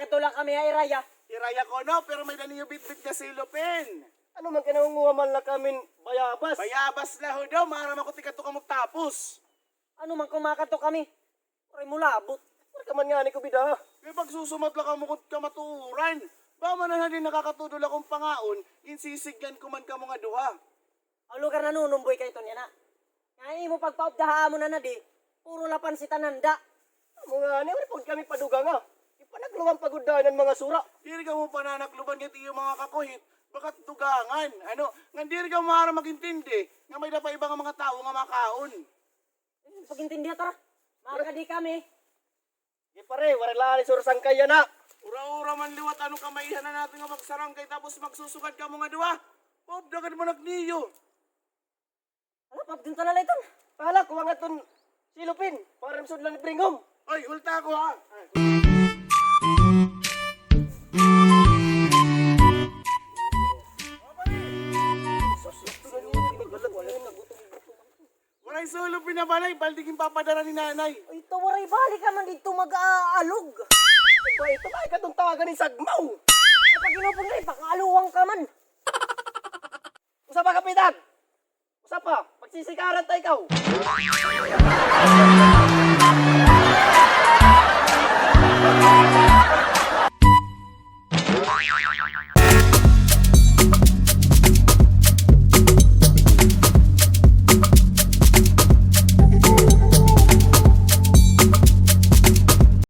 makatulak kami ay Raya. Iraya ko no, pero may daniyo bitbit ka silupin. Ano man kinangunguha man lang kamin bayabas. Bayabas na ho daw, maram ako tikato ka magtapos. Ano man kumakato kami? Uray mo labot. Wala ka man nga ni kubida. May pagsusumat lang ka mo kung kamaturan. Ba man na din nakakatudol akong pangaon, insisigyan ko man ka mga duha. Ang lugar na nunumboy kayo to niya na. Ngayon mo pagpaupdahaan mo na di, puro lapan si Tananda. Mga ni, wala po kami paduga nga. Ipanagluwang pagudahan ng mga sura. Diri ka mo pananakluban ket iyo mga kakuhit, bakat dugangan. Ano, nga diri ka mahara magintindi, nga may dapat ibang mga tao nga makaon. Pagintindihan tara. Makakadi kami. Di pare, wala lang sura sangkaya na. Ura-ura man liwat, ano kamaihan na natin nga magsarangkay tapos magsusugad ka mga duha. Pop, dagan mo nagniyo. Ano, pap din talalay ton. Pahala, kuha nga ton silupin. Para masud lang ni Pringom. Ay, hulta ko ha. Waray solo pinabalay, baldigin papadara ni nanay. Ay, tawaray balik ka man dito mag-aalog. Ba, ito ba ikatong tawagan ni Sagmaw? Kapag ginupon na ipakaaluwang ka man. Usa pa kapitan? Usa pa, magsisikaran tayo ikaw.